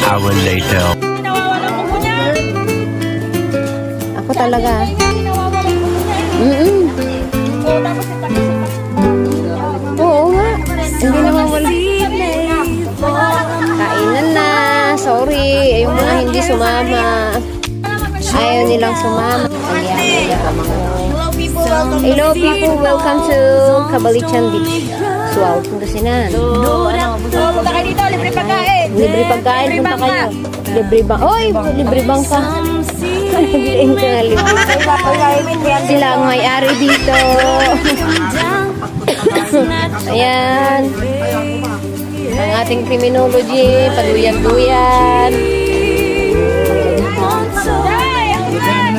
hour later. Ako talaga. Oo nga. Hindi nawawala. Kainan na. Sorry. Yung mga hindi sumama. Ayaw nilang sumama. Hello people. Welcome to Cabalican Beach. Wow, punta sinan. Punta kayo dito, libre pagkain. Libre pagkain, punta kayo. Libre bang? Oy, libre bang ka? Nagiling ka nga libre. Sila ang may-ari dito. Ayan. Ang ating criminology, paluyan-luyan.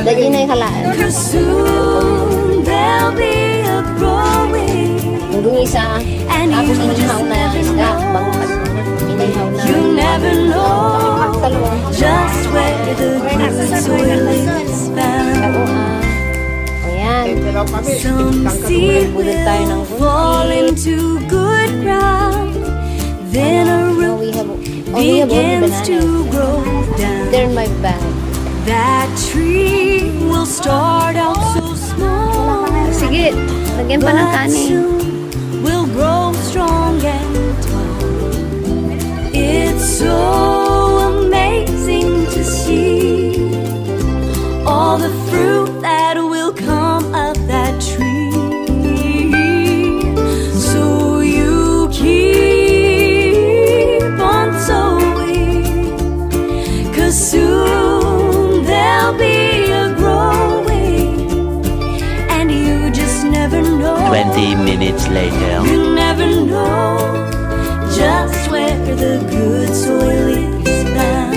Dali na yung halaan. Hanggang isa, tapos inihaw na isda. Inihaw na. You never know just where the good soil is found. Ayan. Some seed will fall into good ground, then a root begins to grow down. They're my bag. That tree will start out so small. Sige, lagyan pa ng But kanin. soon will grow strong and tall. It's so amazing to see all the fruit that will come of that tree. So you keep on sowing, 'cause soon there'll be a growing, and you just never know. 20 minutes later. You never know just where the good soil is found.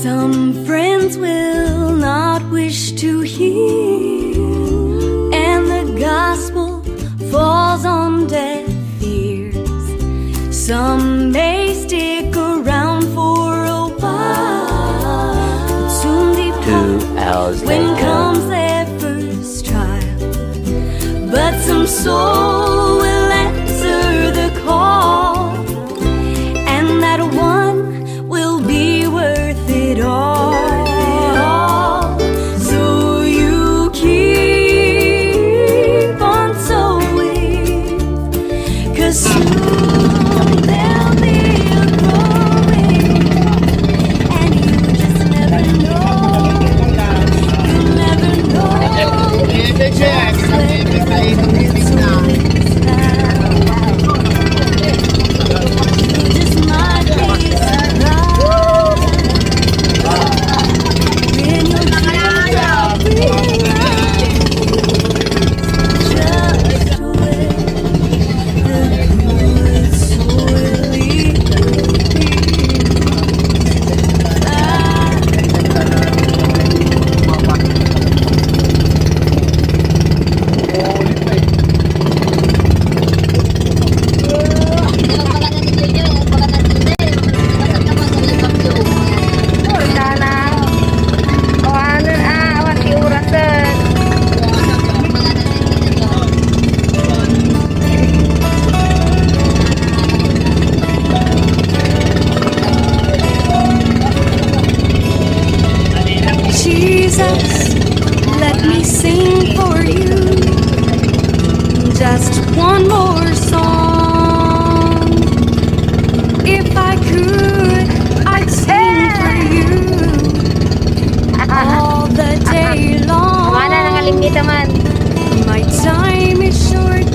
Some friends will not wish to hear, and the gospel falls on deaf ears. Some may stick around for a while, but soon 2 depart hours when later. comes their first trial. But some soul will answer the call, and that one will be worth it all. So you keep on sowing, 'cause soon there'll be a growing, and you just never know. You never know. Just where the good soil is found. You just might be surprised when your dreams are realized. Just where the good soil is Jesus, let me sing for you just one more song. If I could, I'd sing for you all the day long. Mana nangalimita man. My time is short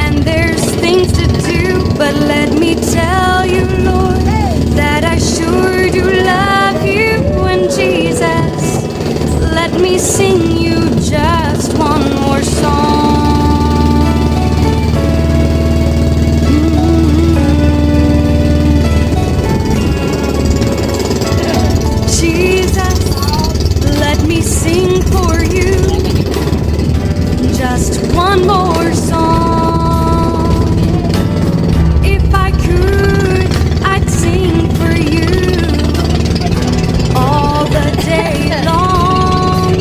and there's things to do, but let me tell you, Lord, that I sure do love you. And Jesus, let me sing you just one more song. Jesus, let me sing for you just one more song. If I could, I'd sing for you all the day long.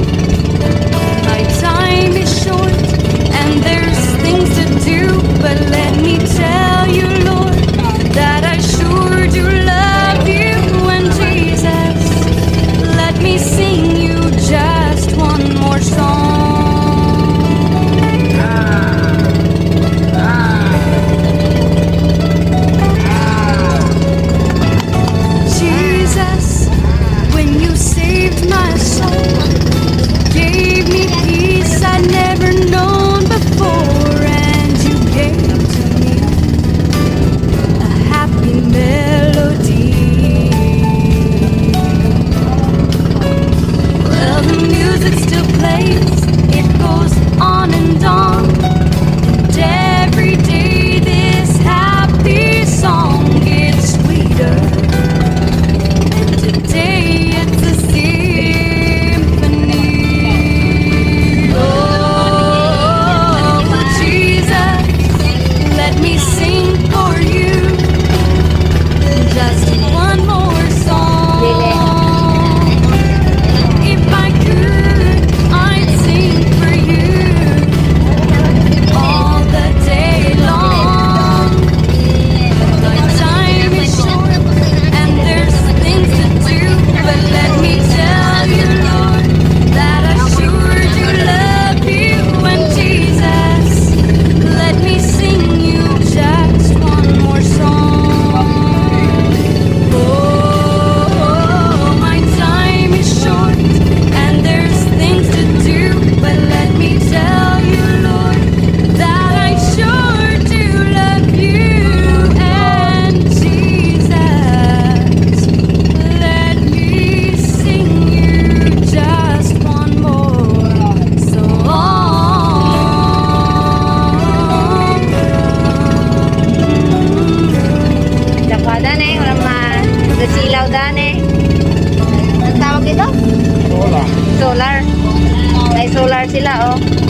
May solar sila, oh.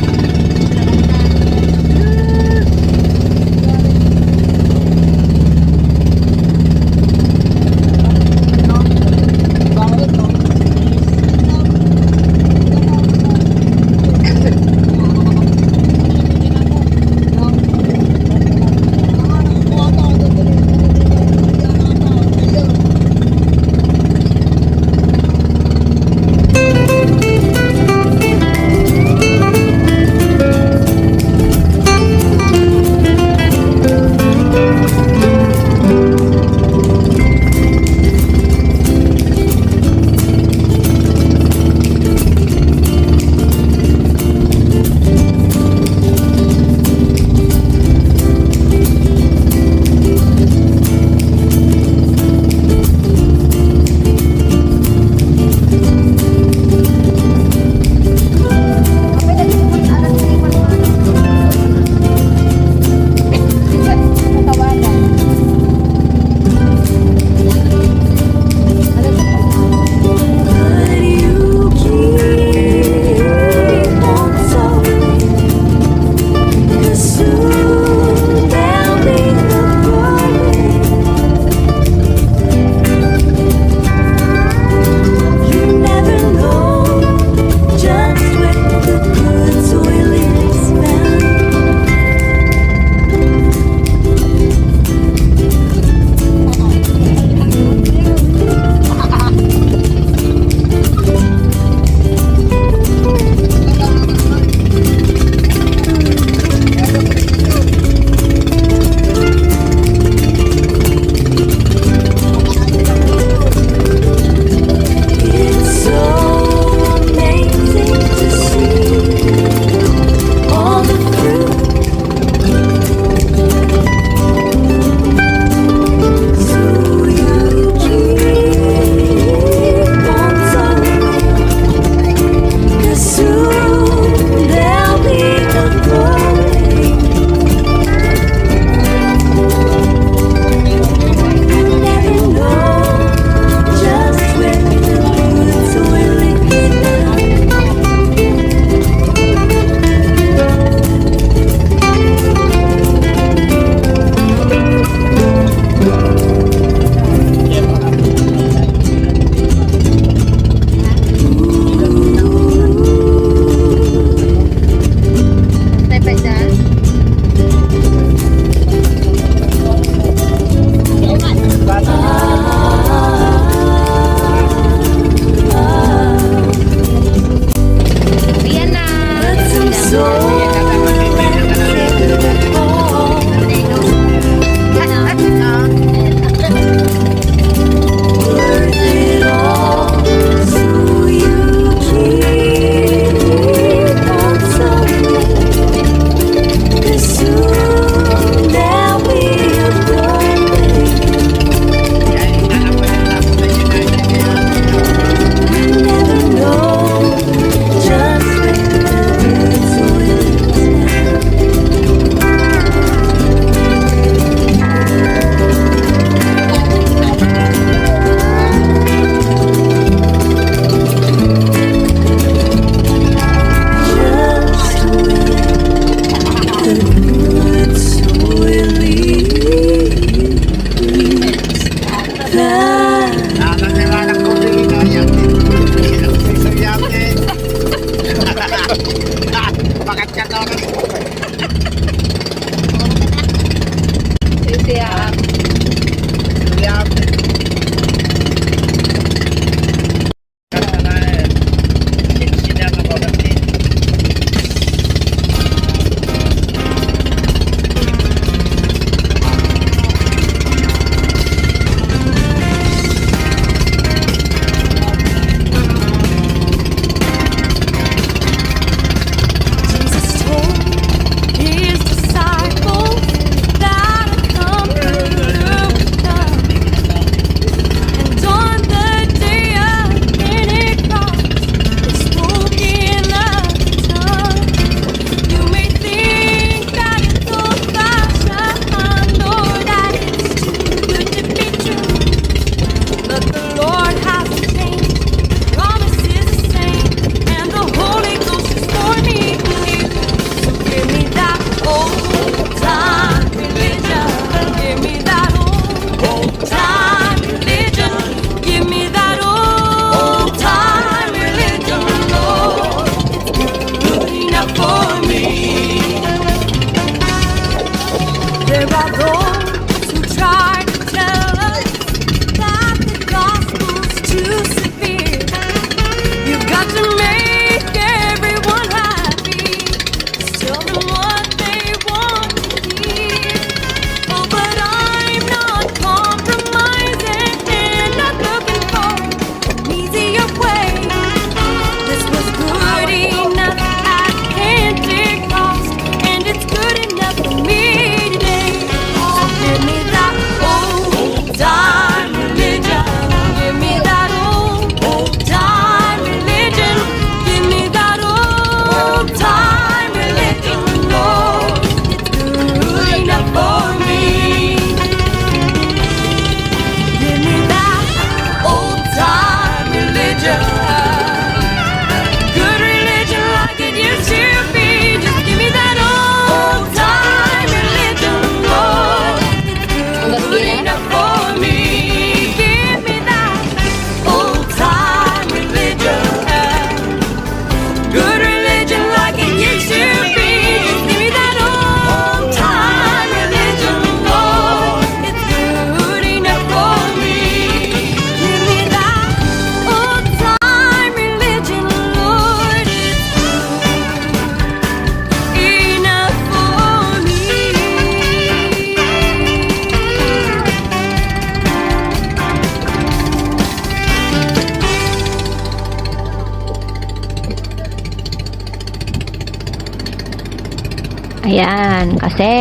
Ayan, kasi.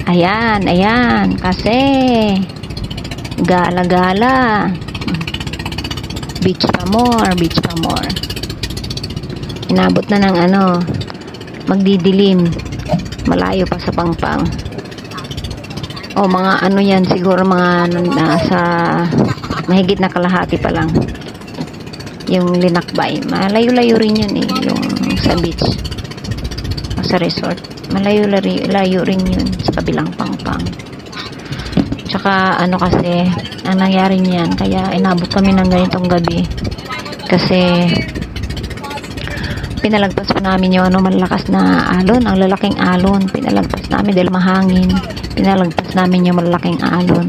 Ayan, kasi. Gala-gala. Beach pa more. Inabot na ng magdidilim. Malayo pa sa Pangpang. O, mga yan, siguro mga nasa mahigit na kalahati pa lang. Yung Linakbay. Malayo-layo rin yun yung sa beach. O sa resort. Malayo rin yun sa kabilang Pangpang. Tsaka kasi, ang nangyari niyan, kaya inabot kami ng ganitong gabi. Kasi, pinalagpas pa namin yung malakas na alon, ang lalaking alon. Pinalagpas namin dahil mahangin. Pinalagpas namin yung malaking alon.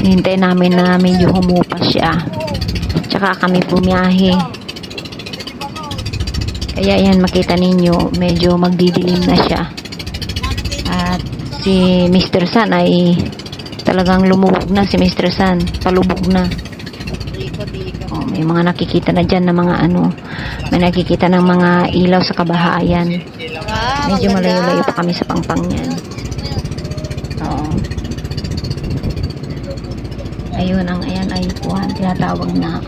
Hinintay namin na medyo humupas siya. Tsaka kami bumiyahe. Kaya yan, makita ninyo, medyo magdidilim na siya. At si Mr. San ay talagang lumubog na si Mr. San. Palubog na. Oh, may mga nakikita na dyan na mga may nakikita ng mga ilaw sa kabahayan. Medyo malayo-layo pa kami sa Pangpang yan. Oo. Ayun, ayan ay kuhan, tinatawag na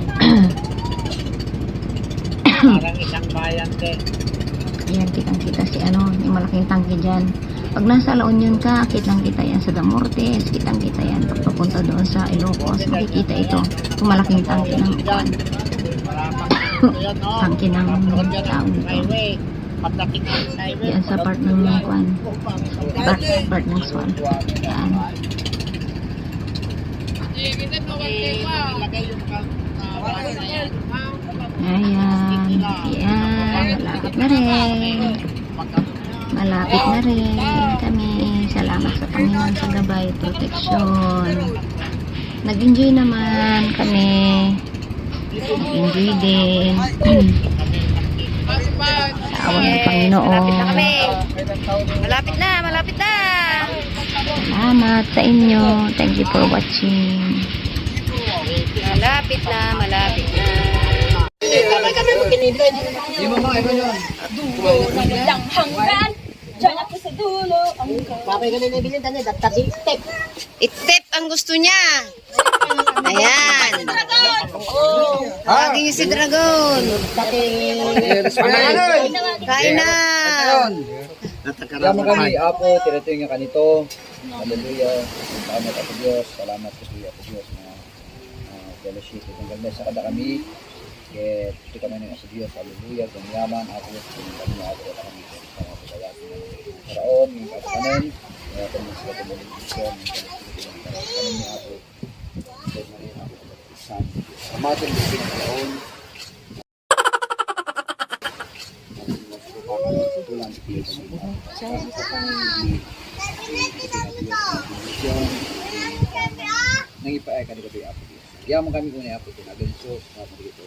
Parang isang bayan din. ayan, kitang-kita si yung malaking tangke dyan. Pag nasa La Union ka, kitang-kita yan sa Damortes, kitang-kita yan. Pag papunta doon sa Ilocos, makikita ito. Yung malaking tangke ng kuhan. Tangke ng tawag nito. Yan sa part ng kuhan. Part ng swan. Yan. Ayan. Malapit na rin. Kami. Salamat sa Panginoon sa gabay, proteksyon. Nag-enjoy naman kami. Nag-enjoy din. Sa awa ng Panginoon. Malapit na. Salamat sa inyo. Thank you for watching. Malapit na. Magandang hanggan. Diyan ako sa dulo. Itip ang gusto niya. Ayan. Lagi si Dragon. Kain na. Salamat kami, Apo, tirating nga kanito. Hallelujah. Salamat Apo Diyos. Salamat sa Apo Diyos na fellowship. Itong ganda sa kada kami. Kaya ito kami ng sa Diyos. Hallelujah. Kung yaman, Apo Diyos. Kung kami Apo Diyos. Kami sa mga pagkayasin ng Paraon, yung kapakanan. Kaya kami sa kami ng Diyos. Kami ni Apo. Diyos na rin Apo. Samatin mo sa Paraon. Nangipaay ka dito Apo Diyos. Yaman kami kung Apo Diyos. Agansos, Apo dito.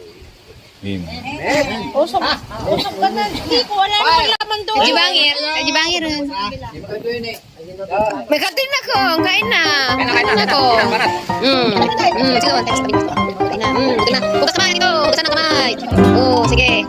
Usap ka na. Hindi ko wala naman laman doon. Kajibangir rin. May katin ako. Kain na. Kain ako. Sige, text kami. Kain na. Bukas naman ito. Bukasan ang kamay. Oo, sige.